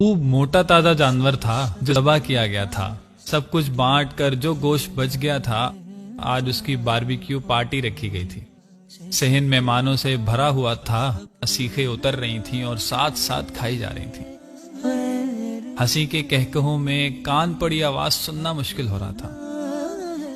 خوب موٹا تازہ جانور تھا جو ذبح کیا گیا تھا۔ سب کچھ بانٹ کر جو گوشت بچ گیا تھا آج اس کی باربیکیو پارٹی رکھی گئی تھی۔ صحن مہمانوں سے بھرا ہوا تھا، سیخیں اتر رہی تھیں اور ساتھ ساتھ کھائی جا رہی تھیں۔ ہنسی کے کہکہوں میں کان پڑی آواز سننا مشکل ہو رہا تھا۔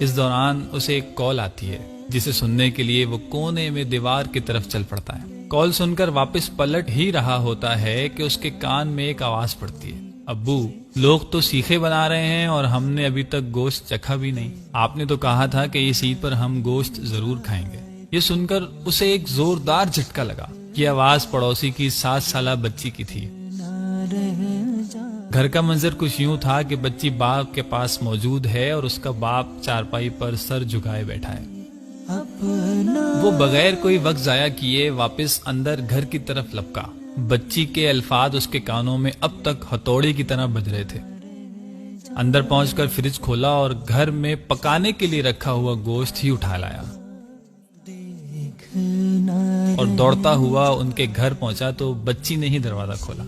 اس دوران اسے ایک کال آتی ہے جسے سننے کے لیے وہ کونے میں دیوار کی طرف چل پڑتا ہے۔ کال سن کر واپس پلٹ ہی رہا ہوتا ہے کہ اس کے کان میں ایک آواز پڑتی ہے، ابو، لوگ تو سیخیں بنا رہے ہیں اور ہم نے ابھی تک گوشت چکھا بھی نہیں۔ آپ نے تو کہا تھا کہ اس عید پر ہم گوشت ضرور کھائیں گے۔ یہ سن کر اسے ایک زوردار جھٹکا لگا۔ یہ آواز پڑوسی کی 7 سالہ بچی کی تھی۔ گھر کا منظر کچھ یوں تھا کہ بچی باپ کے پاس موجود ہے اور اس کا باپ چارپائی پر سر جھکائے بیٹھا ہے۔ وہ بغیر کوئی وقت ضائع کیے واپس اندر گھر کی طرف لپکا۔ بچی کے الفاظ اس کے کانوں میں اب تک ہتھوڑے کی طرح بج رہے تھے۔ اندر پہنچ کر فریج کھولا اور گھر میں پکانے کے لیے رکھا ہوا گوشت ہی اٹھا لایا اور دوڑتا ہوا ان کے گھر پہنچا تو بچی نے ہی دروازہ کھولا۔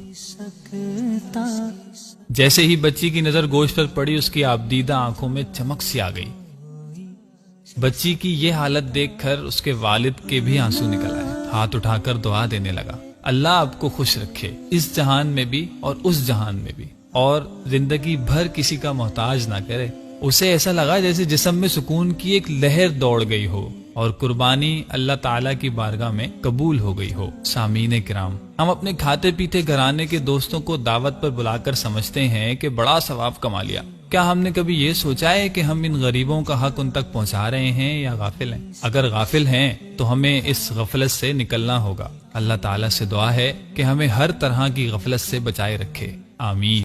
جیسے ہی بچی کی نظر گوشت پر پڑی اس کی آبدیدہ آنکھوں میں چمک سی آ گئی۔ بچی کی یہ حالت دیکھ کر اس کے والد کے بھی آنسو نکل آئے۔ ہاتھ اٹھا کر دعا دینے لگا، اللہ آپ کو خوش رکھے، اس جہان میں بھی اور اس جہان میں بھی، اور زندگی بھر کسی کا محتاج نہ کرے۔ اسے ایسا لگا جیسے جسم میں سکون کی ایک لہر دوڑ گئی ہو اور قربانی اللہ تعالیٰ کی بارگاہ میں قبول ہو گئی ہو۔ سامعین کرام، ہم اپنے کھاتے پیتے گھرانے کے دوستوں کو دعوت پر بلا کر سمجھتے ہیں کہ بڑا ثواب کما لیا۔ کیا ہم نے کبھی یہ سوچا ہے کہ ہم ان غریبوں کا حق ان تک پہنچا رہے ہیں یا غافل ہیں؟ اگر غافل ہیں تو ہمیں اس غفلت سے نکلنا ہوگا۔ اللہ تعالیٰ سے دعا ہے کہ ہمیں ہر طرح کی غفلت سے بچائے رکھے، آمین۔